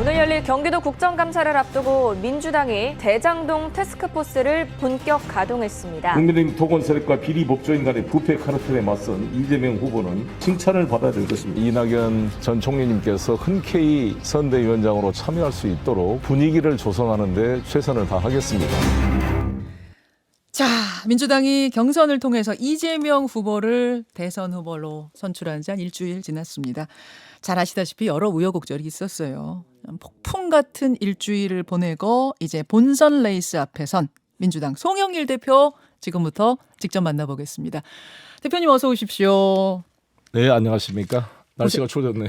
오늘 열릴 경기도 국정감사를 앞두고 민주당이 대장동 태스크포스를 본격 가동했습니다. 국민의힘 토건 세력과 비리 법조인 간의 부패 카르텔에 맞선 이재명 후보는 칭찬을 받아야 될 것입니다. 이낙연 전 총리님께서 흔쾌히 선대위원장으로 참여할 수 있도록 분위기를 조성하는 데 최선을 다하겠습니다. 자, 민주당이 경선을 통해서 이재명 후보를 대선 후보로 선출한 지 한 일주일 지났습니다. 잘 아시다시피 여러 우여곡절이 있었어요. 폭풍 같은 일주일을 보내고 이제 본선 레이스 앞에 선 민주당 송영길 대표 지금부터 직접 만나보겠습니다. 대표님 어서 오십시오. 네, 안녕하십니까. 날씨가 추워졌네요.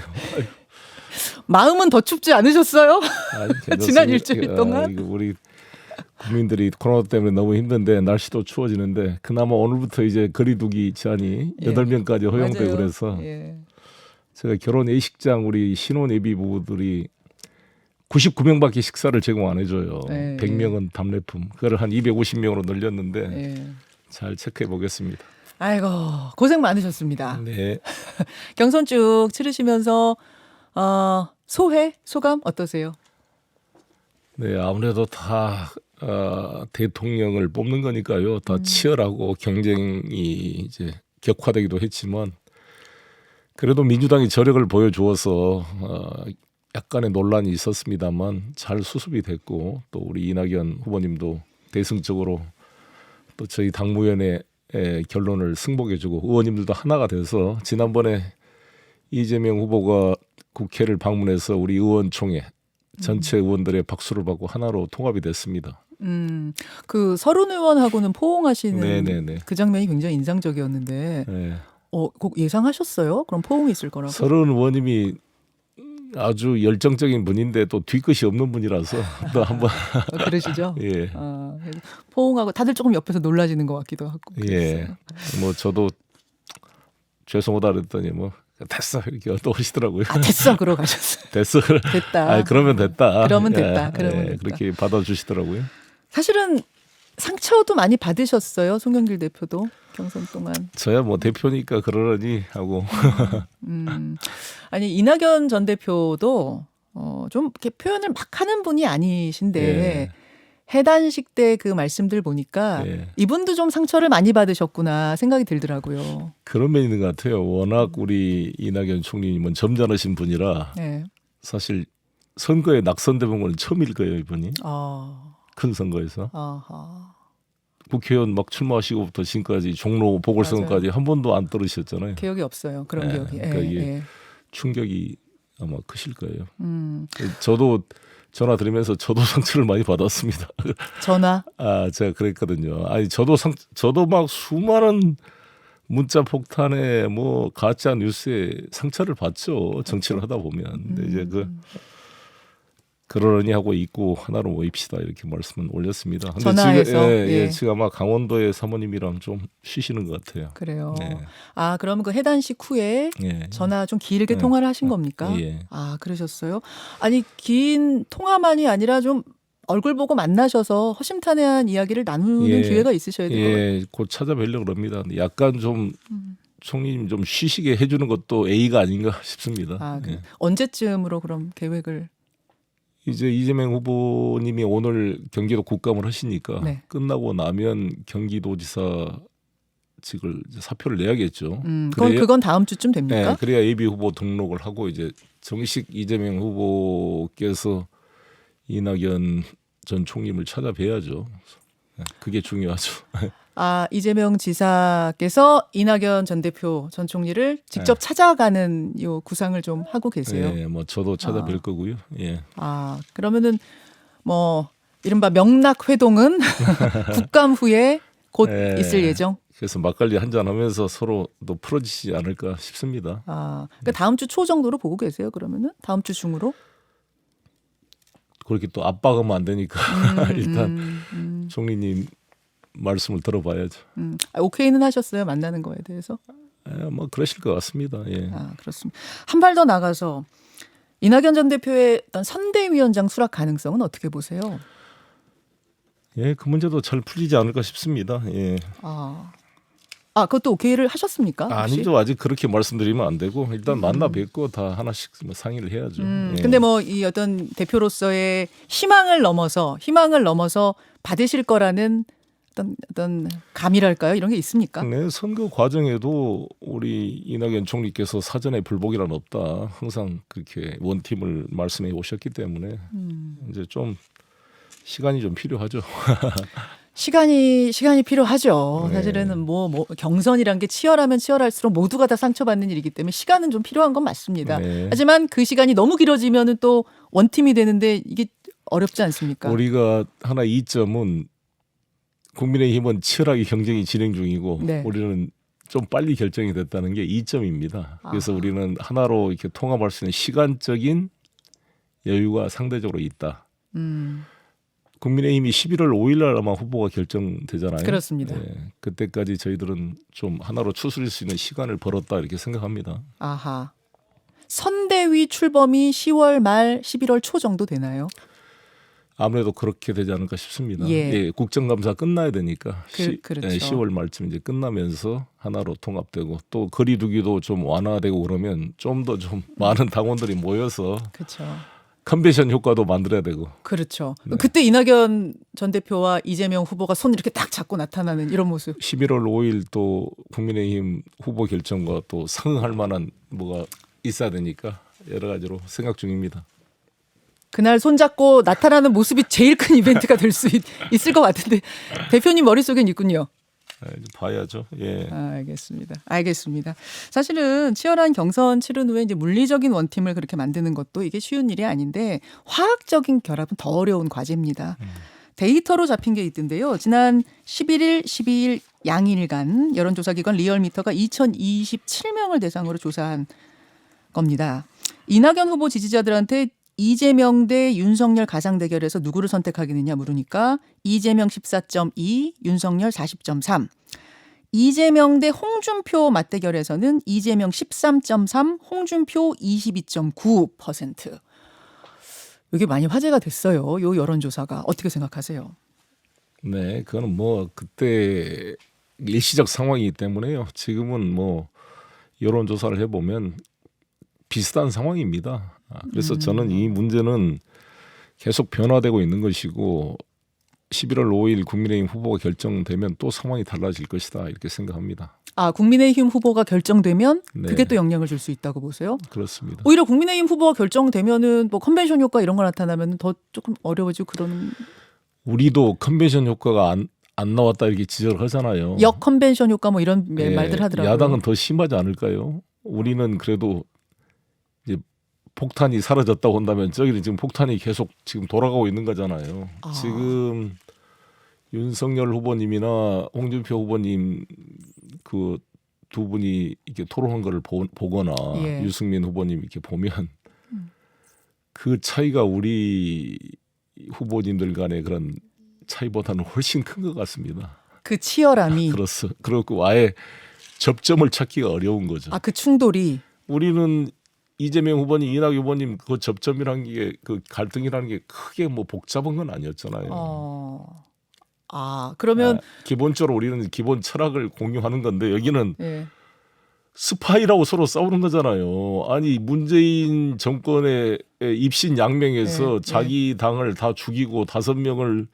마음은 더 춥지 않으셨어요? 지난 일주일 동안? 우리 국민들이 코로나 때문에 너무 힘든데 날씨도 추워지는데 그나마 오늘부터 이제 거리두기 제한이 8명까지 허용되고 맞아요. 그래서 예. 제가 결혼 예식장 우리 신혼 예비 부부들이 99명밖에 식사를 제공 안 해줘요. 네. 100명은 답례품. 그걸 한 250명으로 늘렸는데 예. 잘 체크해 보겠습니다. 아이고 고생 많으셨습니다. 네. 경선 쭉 치르시면서 소감 어떠세요? 네, 아무래도 다 대통령을 뽑는 거니까요. 다 치열하고 경쟁이 이제 격화되기도 했지만 그래도 민주당이 저력을 보여주어서 약간의 논란이 있었습니다만 잘 수습이 됐고 또 우리 이낙연 후보님도 대승적으로 또 저희 당무위원회 결론을 승복해주고 의원님들도 하나가 돼서 지난번에 이재명 후보가 국회를 방문해서 우리 의원총회 전체 의원들의 박수를 받고 하나로 통합이 됐습니다. 그 서른 의원하고는 포옹하시는 네네네. 그 장면이 굉장히 인상적이었는데 네. 꼭 예상하셨어요? 그럼 포옹이 있을 거라고? 서른 의원님이 아주 열정적인 분인데 또 뒤끝이 없는 분이라서 또 한번 그러시죠? 예. 그래서 포옹하고 다들 조금 옆에서 놀라지는 것 같기도 하고. 예. 그랬어요. 뭐 저도 죄송하다 그랬더니 뭐 됐어 이렇게 또 하시더라고요. 됐어 그러고 가셨어요. 됐어. 됐다. 그러면 됐다. 그러면 됐다. 그러면 예, 됐다. 그렇게 받아주시더라고요. 사실은 상처도 많이 받으셨어요. 송영길 대표도 경선 동안. 저야 뭐 대표니까 그러려니 하고. 아니 이낙연 전 대표도 좀 이렇게 표현을 막 하는 분이 아니신데 예. 해단식 때 그 말씀들 보니까 예. 이분도 좀 상처를 많이 받으셨구나 생각이 들더라고요. 그런 면이 있는 것 같아요. 워낙 우리 이낙연 총리님은 점잖으신 분이라 네. 사실 선거에 낙선돼본 건 처음일 거예요 이분이. 큰 선거에서. 아하. 국회의원 막 출마하시고부터 지금까지 종로 보궐선거까지 한 번도 안 떨어지셨잖아요. 기억이 없어요. 그런 예, 기억이. 그러니까 이게 충격이 아마 크실 거예요. 음. 저도 전화 드리면서 저도 상처를 많이 받았습니다. 전화. 제가 그랬거든요. 아니 저도 막 수많은 문자 폭탄에 뭐 가짜 뉴스에 상처를 받죠. 정치를 하다 보면. 근데 이제 그러려니 하고 있고 하나로 모입시다 이렇게 말씀을 올렸습니다. 근데 전화해서? 지금, 지금 아마 강원도의 사모님이랑 좀 쉬시는 것 같아요. 그래요. 네. 그러면 그 해단식 후에 예. 전화 좀 길게 통화를 하신 겁니까? 예. 그러셨어요? 아니 긴 통화만이 아니라 좀 얼굴 보고 만나셔서 허심탄회한 이야기를 나누는 기회가 있으셔야 돼요. 예, 곧 찾아뵈려고 합니다. 근데 약간 좀 총리님 좀 쉬시게 해주는 것도 A가 아닌가 싶습니다. 예. 언제쯤으로 그럼 계획을? 이제 이재명 후보님이 오늘 경기도 국감을 하시니까 네. 끝나고 나면 경기도지사 직을 이제 사표를 내야겠죠. 그건 다음 주쯤 됩니까? 네, 그래야 예비 후보 등록을 하고 이제 정식 이재명 후보께서 이낙연 전 총리를 찾아뵈야죠. 그게 중요하죠. 이재명 지사께서 이낙연 전 대표 전 총리를 직접 찾아가는 요 구상을 좀 하고 계세요. 예, 뭐 저도 찾아뵐 거고요. 예. 그러면은 뭐 이른바 명락 회동은 국감 후에 곧 있을 예정. 그래서 막걸리 한잔 하면서 서로 또 풀어지지 않을까 싶습니다. 그러니까 다음 주 초 정도로 보고 계세요. 그러면은 다음 주 중으로. 그렇게 또 압박하면 안 되니까 일단 총리님 말씀을 들어봐야죠. 오케이는 하셨어요? 만나는 거에 대해서? 뭐 그러실 것 같습니다. 예. 그렇습니다. 한 발 더 나가서 이낙연 전 대표의 어떤 선대위원장 수락 가능성은 어떻게 보세요? 예, 그 문제도 잘 풀리지 않을까 싶습니다. 예. 아, 그것도 오케이를 하셨습니까? 혹시? 아니죠. 아직 그렇게 말씀드리면 안 되고 일단 만나 뵙고 다 하나씩 뭐 상의를 해야죠. 예. 근데 뭐 이 어떤 대표로서의 희망을 넘어서 받으실 거라는 어떤 감이랄까요? 이런 게 있습니까? 네, 선거 과정에도 우리 이낙연 총리께서 사전에 불복이란 없다. 항상 그렇게 원팀을 말씀해 오셨기 때문에 이제 좀 시간이 좀 필요하죠. 시간이 필요하죠. 네. 사실은 뭐 경선이란 게 치열하면 치열할수록 모두가 다 상처받는 일이기 때문에 시간은 좀 필요한 건 맞습니다. 네. 하지만 그 시간이 너무 길어지면은 또 원팀이 되는데 이게 어렵지 않습니까? 우리가 하나 이점은 국민의힘은 치열하게 경쟁이 진행 중이고 네. 우리는 좀 빨리 결정이 됐다는 게 이점입니다. 그래서 아. 우리는 하나로 이렇게 통합할 수 있는 시간적인 여유가 상대적으로 있다. 국민의힘이 11월 5일 날 아마 후보가 결정되잖아요. 그렇습니다. 그때까지 저희들은 좀 하나로 추스릴 수 있는 시간을 벌었다 이렇게 생각합니다. 아하. 선대위 출범이 10월 말 11월 초 정도 되나요? 아무래도 그렇게 되지 않을까 싶습니다. 예. 국정감사 끝나야 되니까 그렇죠. 10월 말쯤 이제 끝나면서 하나로 통합되고 또 거리두기도 좀 완화되고 그러면 좀 더 좀 많은 당원들이 모여서 그렇죠. 컨벤션 효과도 만들어야 되고. 그렇죠. 네. 그때 이낙연 전 대표와 이재명 후보가 손 이렇게 딱 잡고 나타나는 이런 모습. 11월 5일 또 국민의힘 후보 결정과 또 상응할 만한 뭐가 있어야 되니까 여러 가지로 생각 중입니다. 그날 손잡고 나타나는 모습이 제일 큰 이벤트가 될 수 있을 것 같은데 대표님 머릿속엔 있군요. 봐야죠. 예. 알겠습니다. 사실은 치열한 경선 치른 후에 이제 물리적인 원팀을 그렇게 만드는 것도 이게 쉬운 일이 아닌데 화학적인 결합은 더 어려운 과제입니다. 데이터로 잡힌 게 있던데요. 지난 11일, 12일 양일간 여론조사기관 리얼미터가 2027명을 대상으로 조사한 겁니다. 이낙연 후보 지지자들한테 이재명 대 윤석열 가상 대결에서 누구를 선택하겠느냐 물으니까 이재명 14.2, 윤석열 40.3. 이재명 대 홍준표 맞대결에서는 이재명 13.3, 홍준표 22.9%. 이게 많이 화제가 됐어요. 요 여론조사가. 어떻게 생각하세요? 네, 그거는 뭐 그때 일시적 상황이기 때문에요. 지금은 뭐 여론조사를 해보면 비슷한 상황입니다. 그래서 저는 이 문제는 계속 변화되고 있는 것이고 11월 5일 국민의힘 후보가 결정되면 또 상황이 달라질 것이다 이렇게 생각합니다. 아, 국민의힘 후보가 결정되면 네. 그게 또 영향을 줄 수 있다고 보세요? 그렇습니다. 오히려 국민의힘 후보가 결정되면은 뭐 컨벤션 효과 이런 거 나타나면 더 조금 어려워지고 그런 우리도 컨벤션 효과가 안 나왔다 이렇게 지적을 하잖아요. 역 컨벤션 효과 뭐 이런 예, 말들 하더라고요. 야당은 더 심하지 않을까요? 우리는 그래도 이제 폭탄이 사라졌다고 한다면 저기는 지금 폭탄이 계속 지금 돌아가고 있는 거잖아요. 아. 지금 윤석열 후보님이나 홍준표 후보님 그 두 분이 이렇게 토론한 거를 보거나 예. 유승민 후보님 이렇게 보면 그 차이가 우리 후보님들 간의 그런 차이보다는 훨씬 큰 것 같습니다. 그 치열함이 그렇고 아예 접점을 찾기가 어려운 거죠. 아, 그 충돌이 우리는 이재명 후보님, 이낙연 후보님 그 접점이라는 게 그 갈등이라는 게 크게 뭐 복잡한 건 아니었잖아요. 그러면 기본적으로 우리는 기본 철학을 공유하는 건데 여기는 예. 스파이라고 서로 싸우는 거잖아요. 아니 문재인 정권의 입신양명에서 네, 자기 당을 다 죽이고 5명을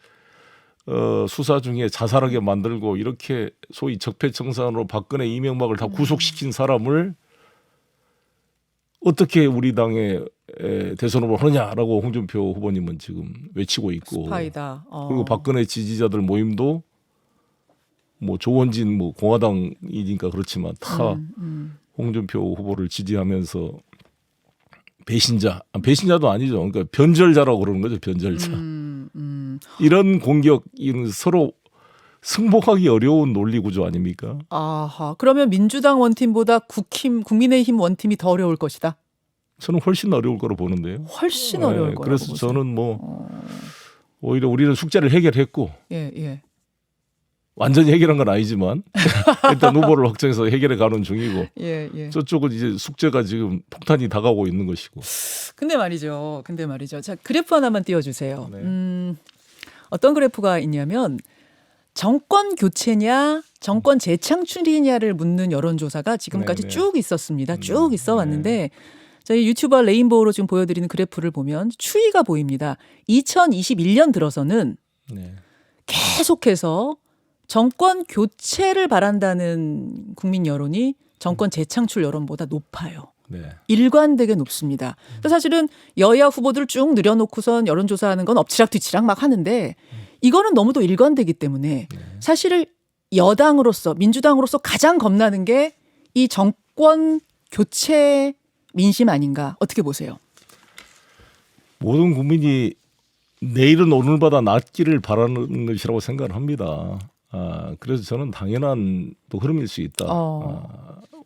수사 중에 자살하게 만들고 이렇게 소위 적폐청산으로 박근혜 이명박을 다 구속시킨 사람을 어떻게 우리 당의 대선 후보를 하느냐라고 홍준표 후보님은 지금 외치고 있고 스파이다. 그리고 박근혜 지지자들 모임도 뭐 조원진 뭐 공화당이니까 그렇지만 다 홍준표 후보를 지지하면서 배신자도 아니죠. 그러니까 변절자라고 그러는 거죠. 변절자. 이런 공격 서로 승복하기 어려운 논리 구조 아닙니까? 아하. 그러면 민주당 원팀보다 국민의힘 원팀이 더 어려울 것이다. 저는 훨씬 어려울 거로 보는데요. 훨씬 어려울 거라고 그래서 보세요. 저는 뭐 오히려 우리는 숙제를 해결했고 예. 완전히 해결한 건 아니지만 일단 후보를 확정해서 해결해 가는 중이고 예. 저쪽은 이제 숙제가 지금 폭탄이 다가오고 있는 것이고. 근데 말이죠. 자, 그래프 하나만 띄워주세요. 네. 어떤 그래프가 있냐면 정권 교체냐 정권 재창출이냐를 묻는 여론조사가 지금까지 네네. 쭉 있었습니다. 쭉 있어 왔는데 저희 유튜버 레인보우로 지금 보여드리는 그래프를 보면 추이가 보입니다. 2021년 들어서는 네. 계속해서 정권 교체를 바란다는 국민 여론이 정권 재창출 여론보다 높아요. 네. 일관되게 높습니다. 그래서 사실은 여야 후보들을 쭉 늘여놓고선 여론조사하는 건 엎치락뒤치락 막 하는데 이거는 너무도 일관되기 때문에 사실 여당으로서 민주당으로서 가장 겁나는 게 이 정권 교체 민심 아닌가 어떻게 보세요? 모든 국민이 내일은 오늘보다 낫기를 바라는 것이라고 생각을 합니다. 그래서 저는 당연한 또 흐름일 수 있다.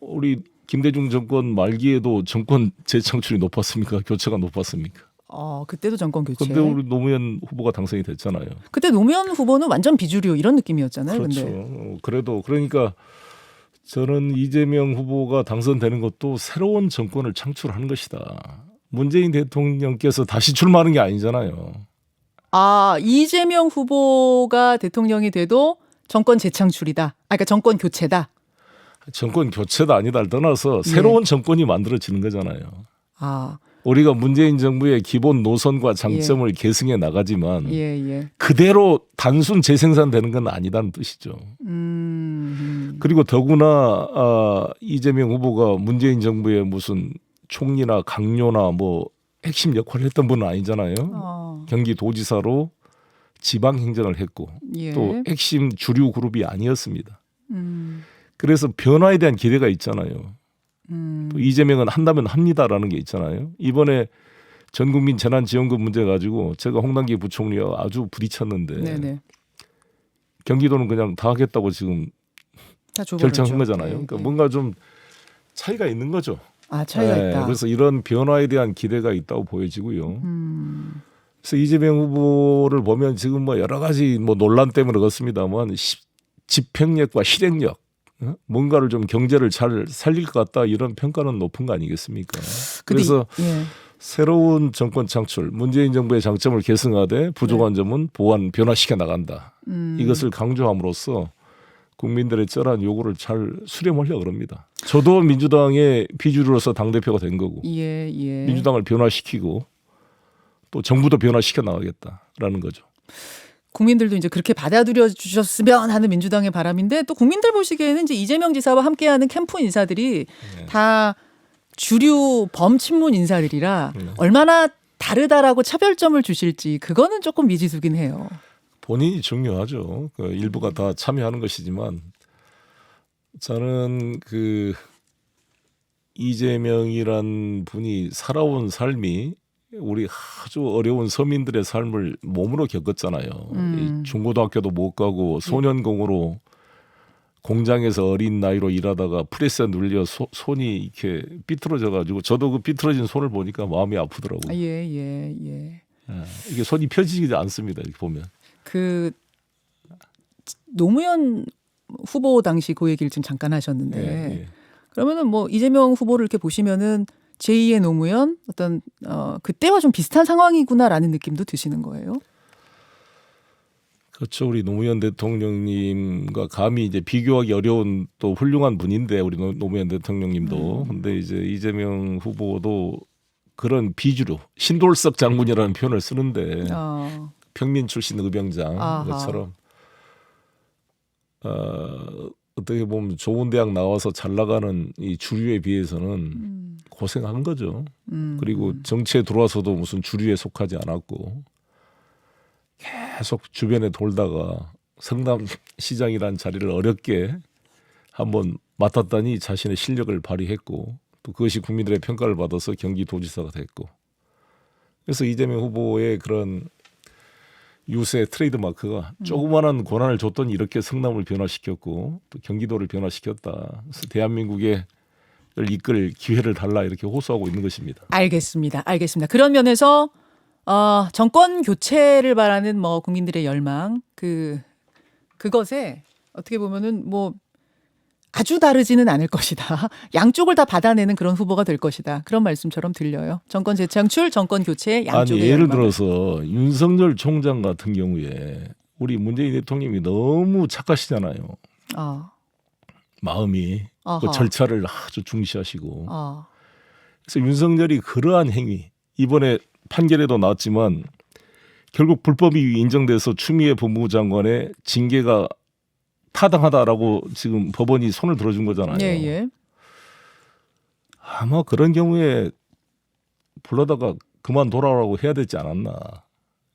우리 김대중 정권 말기에도 정권 재창출이 높았습니까? 교체가 높았습니까? 그때도 정권 교체. 근데 우리 노무현 후보가 당선이 됐잖아요. 그때 노무현 후보는 완전 비주류 이런 느낌이었잖아요. 그렇죠. 근데. 그래도 그러니까 저는 이재명 후보가 당선되는 것도 새로운 정권을 창출하는 것이다. 문재인 대통령께서 다시 출마하는 게 아니잖아요. 이재명 후보가 대통령이 돼도 정권 재창출이다. 그러니까 정권 교체다. 정권 교체다 아니다를 떠나서 새로운 정권이 만들어지는 거잖아요. 우리가 문재인 정부의 기본 노선과 장점을 계승해 나가지만 그대로 단순 재생산되는 건 아니다는 뜻이죠. 그리고 더구나 이재명 후보가 문재인 정부의 무슨 총리나 강요나 뭐 핵심 역할을 했던 분은 아니잖아요. 경기도지사로 지방 행정을 했고 또 핵심 주류 그룹이 아니었습니다. 그래서 변화에 대한 기대가 있잖아요. 또 이재명은 한다면 합니다라는 게 있잖아요. 이번에 전국민 재난지원금 문제 가지고 제가 홍남기 부총리와 아주 부딪혔는데 경기도는 그냥 다 하겠다고 지금 다 결정한 거잖아요. 그러니까 뭔가 좀 차이가 있는 거죠. 차이가 있다. 그래서 이런 변화에 대한 기대가 있다고 보여지고요. 그래서 이재명 후보를 보면 지금 뭐 여러 가지 뭐 논란 때문에 그렇습니다만 집행력과 실행력 뭔가를 좀 경제를 잘 살릴 것 같다 이런 평가는 높은 거 아니겠습니까? 그래서 새로운 정권 창출, 문재인 정부의 장점을 계승하되 부족한 점은 보완 변화시켜 나간다. 이것을 강조함으로써 국민들의 쩌란 요구를 잘 수렴하려고 합니다. 저도 민주당의 비주류로서 당대표가 된 거고 민주당을 변화시키고 또 정부도 변화시켜 나가겠다라는 거죠. 국민들도 이제 그렇게 받아들여 주셨으면 하는 민주당의 바람인데 또 국민들 보시기에는 이제 이재명 지사와 함께하는 캠프 인사들이 다 주류 범친문 인사들이라 얼마나 다르다라고 차별점을 주실지 그거는 조금 미지수긴 해요. 본인이 중요하죠. 그 일부가 다 참여하는 것이지만 저는 그 이재명이란 분이 살아온 삶이 우리 아주 어려운 서민들의 삶을 몸으로 겪었잖아요. 이 중고등학교도 못 가고 소년공으로 공장에서 어린 나이로 일하다가 프레스에 눌려 손이 이렇게 삐뚤어져 가지고 저도 그 삐뚤어진 손을 보니까 마음이 아프더라고요. 이게 손이 펴지지 않습니다. 이렇게 보면. 그 노무현 후보 당시 그 얘기를 좀 잠깐 하셨는데 그러면은 뭐 이재명 후보를 이렇게 보시면은 제2의 노무현 어떤 그때와 좀 비슷한 상황이구나라는 느낌도 드시는 거예요? 그렇죠. 우리 노무현 대통령님과 감히 이제 비교하기 어려운 또 훌륭한 분인데 우리 노무현 대통령님도 근데 이제 이재명 후보도 그런 비주류 신돌석 장군이라는 표현을 쓰는데 평민 출신 의병장 것처럼 어떻게 보면 좋은 대학 나와서 잘 나가는 이 주류에 비해서는 고생한 거죠. 그리고 정치에 들어와서도 무슨 주류에 속하지 않았고 계속 주변에 돌다가 성남시장이라는 자리를 어렵게 한번 맡았더니 자신의 실력을 발휘했고 또 그것이 국민들의 평가를 받아서 경기도지사가 됐고 그래서 이재명 후보의 그런 유세 트레이드마크가 조그마한 권한을 줬더니 이렇게 성남을 변화시켰고 또 경기도를 변화시켰다. 그래서 대한민국에 이끌 기회를 달라 이렇게 호소하고 있는 것입니다. 알겠습니다. 그런 면에서 정권 교체를 바라는 뭐 국민들의 열망 그것에 어떻게 보면은 뭐 아주 다르지는 않을 것이다. 양쪽을 다 받아내는 그런 후보가 될 것이다. 그런 말씀처럼 들려요. 정권 재창출, 정권 교체 양쪽의 예를 열망을. 들어서 윤석열 총장 같은 경우에 우리 문재인 대통령이 너무 착하시잖아요. 아, 마음이 아하. 그 절차를 아주 중시하시고. 아, 그래서 윤석열이 그러한 행위 이번에 판결에도 나왔지만 결국 불법이 인정돼서 추미애 법무부 장관의 징계가 타당하다라고 지금 법원이 손을 들어준 거잖아요. 예, 예. 아마 그런 경우에 불러다가 그만둬라라고 해야 되지 않았나.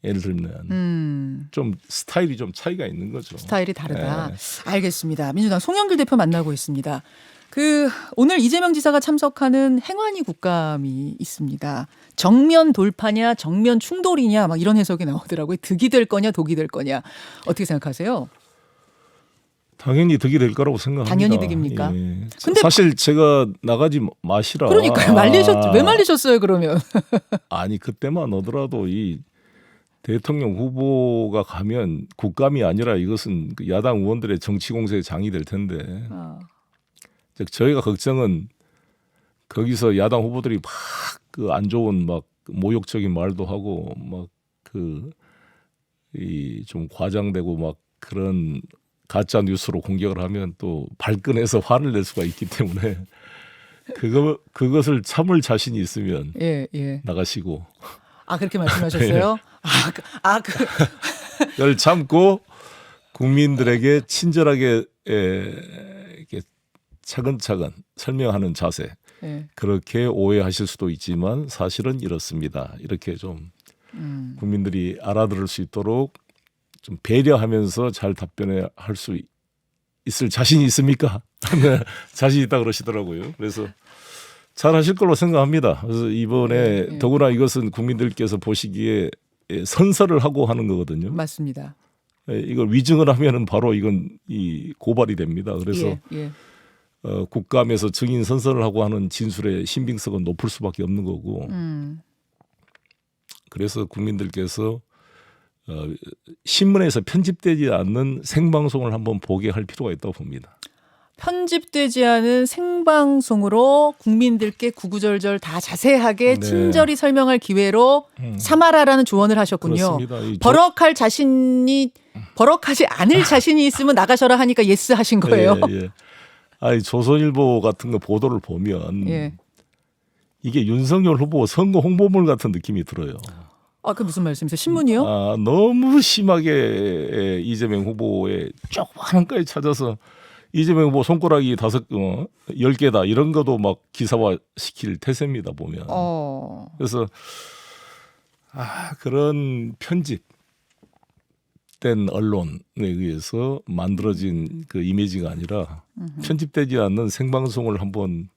예를 들면 좀 스타일이 좀 차이가 있는 거죠. 스타일이 다르다. 네. 알겠습니다. 민주당 송영길 대표 만나고 있습니다. 오늘 이재명 지사가 참석하는 행안위 국감이 있습니다. 정면 돌파냐, 정면 충돌이냐, 막 이런 해석이 나오더라고요. 득이 될 거냐, 독이 될 거냐. 어떻게 생각하세요? 당연히 득이 될 거라고 생각합니다. 당연히 득입니까? 예. 근데 사실 제가 나가지 마시라. 그러니까요. 왜 말리셨어요, 그러면? 아니 그때만 오더라도 이 대통령 후보가 가면 국감이 아니라 이것은 그 야당 의원들의 정치 공세의 장이 될 텐데. 아, 즉 저희가 걱정은 거기서 야당 후보들이 막 그 안 좋은 막 모욕적인 말도 하고 막 그 이 좀 과장되고 막 그런 가짜 뉴스로 공격을 하면 또 발끈해서 화를 낼 수가 있기 때문에 그것을 참을 자신이 있으면 예, 예. 나가시고 아, 그렇게 말씀하셨어요? 그걸 참고 국민들에게 친절하게 이렇게 차근차근 설명하는 자세. 예. 그렇게 오해하실 수도 있지만 사실은 이렇습니다. 이렇게 좀 국민들이 알아들을 수 있도록 좀 배려하면서 잘 답변할 수 있을 자신이 있습니까? 자신 있다 그러시더라고요. 그래서 잘 하실 걸로 생각합니다. 그래서 이번에 더구나 이것은 국민들께서 보시기에 선서를 하고 하는 거거든요. 맞습니다. 이걸 위증을 하면은 바로 이건 이 고발이 됩니다. 그래서 예, 예. 국감에서 증인 선서를 하고 하는 진술의 신빙성은 높을 수밖에 없는 거고. 그래서 국민들께서 신문에서 편집되지 않는 생방송을 한번 보게 할 필요가 있다고 봅니다. 편집되지 않은 생방송으로 국민들께 구구절절 다 자세하게 네. 친절히 설명할 기회로 삼아라라는 조언을 하셨군요. 그렇습니다. 버럭하지 않을 자신이 있으면 나가셔라 하니까 예스 하신 거예요. 예, 예. 아니 조선일보 같은 거 보도를 보면 예. 이게 윤석열 후보 선거 홍보물 같은 느낌이 들어요. 아, 그 무슨 말씀이세요? 신문이요? 너무 심하게 이재명 후보의 조그마한 거에 찾아서 이재명 후보 손가락이 10개다 이런 것도 막 기사화 시킬 태세입니다 보면. 그래서 그런 편집된 언론에 의해서 만들어진 그 이미지가 아니라 편집되지 않는 생방송을 한번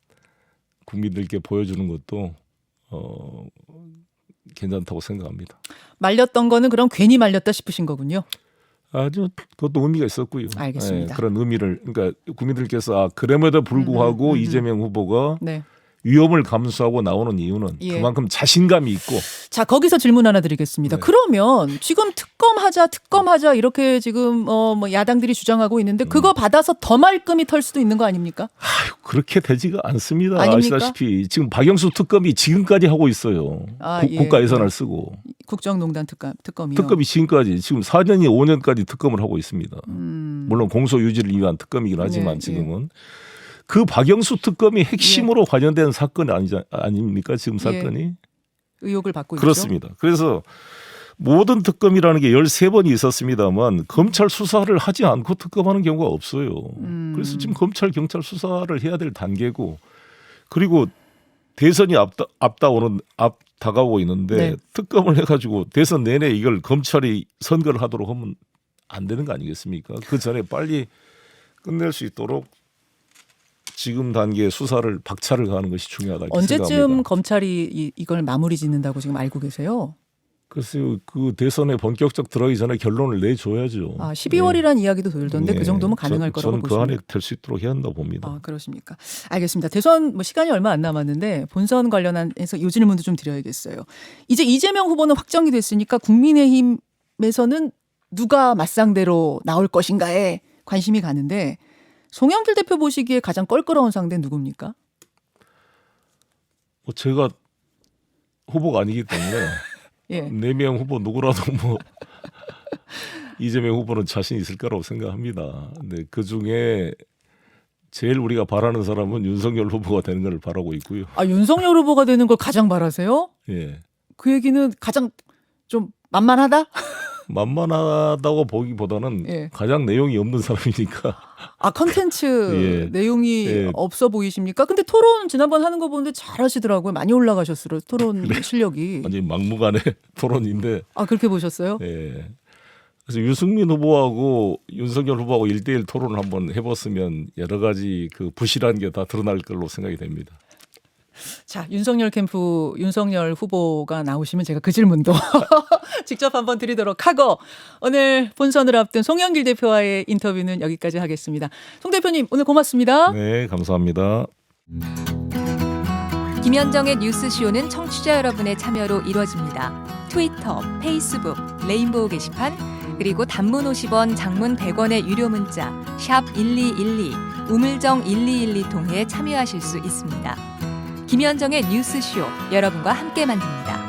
국민들께 보여주는 것도 괜찮다고 생각합니다. 말렸던 거는 그럼 괜히 말렸다 싶으신 거군요. 아주 그것도 의미가 있었고요. 알겠습니다. 그런 의미를 그러니까 국민들께서 그럼에도 불구하고 이재명 후보가 네. 위험을 감수하고 나오는 이유는 예. 그만큼 자신감이 있고. 자, 거기서 질문 하나 드리겠습니다. 네. 그러면 지금 특검하자 이렇게 지금 뭐 야당들이 주장하고 있는데 그거 받아서 더 말끔히 털 수도 있는 거 아닙니까? 그렇게 되지가 않습니다. 아닙니까? 아시다시피 지금 박영수 특검이 지금까지 하고 있어요. 예. 국가 예산을 쓰고. 국정농단 특검이요. 특검이 지금까지 지금 4년이 5년까지 특검을 하고 있습니다. 물론 공소 유지를 위한 특검이긴 하지만 네, 지금은. 그 박영수 특검이 핵심으로 관련된 사건 아닙니까? 지금 사건이. 의혹을 받고 있죠. 그렇습니다. 그래서 모든 특검이라는 게 13번이 있었습니다만 검찰 수사를 하지 않고 특검하는 경우가 없어요. 그래서 지금 검찰 경찰 수사를 해야 될 단계고 그리고 대선이 다가오고 있는데 네. 특검을 해가지고 대선 내내 이걸 검찰이 선거를 하도록 하면 안 되는 거 아니겠습니까? 그 전에 빨리 끝낼 수 있도록 지금 단계의 수사를 박차를 가하는 것이 중요하다 이렇게 언제쯤 생각합니다. 검찰이 이걸 마무리 짓는다고 지금 알고 계세요? 글쎄요. 그 대선에 본격적 들어가기 전에 결론을 내줘야죠. 12월이라는 이야기도 돌던데 그 정도면 가능할 거라고 저는 그 보시면. 안에 될 수 있도록 해야 한다고 봅니다. 그러십니까? 알겠습니다. 대선 시간이 얼마 안 남았는데 본선 관련해서 이 질문도 좀 드려야겠어요. 이제 이재명 후보는 확정이 됐으니까 국민의힘에서는 누가 맞상대로 나올 것인가에 관심이 가는데 송영길 대표 보시기에 가장 껄끄러운 상대는 누굽니까? 제가 후보가 아니기 때문에 예. 4명 후보 누구라도 이재명 후보는 자신 있을 거라고 생각합니다. 근데 그 중에 제일 우리가 바라는 사람은 윤석열 후보가 되는 걸 바라고 있고요. 아, 윤석열 후보가 되는 걸 가장 바라세요? 예. 그 얘기는 가장 좀 만만하다? 만만하다고 보기보다는 예. 가장 내용이 없는 사람이니까. 아, 컨텐츠 예. 내용이 예. 없어 보이십니까? 근데 토론 지난번 하는 거 보는데 잘하시더라고요. 많이 올라가셨어요. 토론 실력이. 완전히 막무가내 토론인데. 아, 그렇게 보셨어요? 예. 그래서 유승민 후보하고 윤석열 후보하고 1대1 토론을 한번 해봤으면 여러 가지 그 부실한 게 다 드러날 걸로 생각이 됩니다. 자, 윤석열 캠프 윤석열 후보가 나오시면 제가 그 질문도 직접 한번 드리도록 하고 오늘 본선을 앞둔 송영길 대표와의 인터뷰는 여기까지 하겠습니다. 송 대표님 오늘 고맙습니다. 네, 감사합니다. 김현정의 뉴스쇼는 청취자 여러분의 참여로 이루어집니다. 트위터, 페이스북, 레인보우 게시판, 그리고 단문 50원, 장문 100원의 유료 문자 샵 1212, 우물정 1212 통해 참여하실 수 있습니다. 김현정의 뉴스쇼, 여러분과 함께 만듭니다.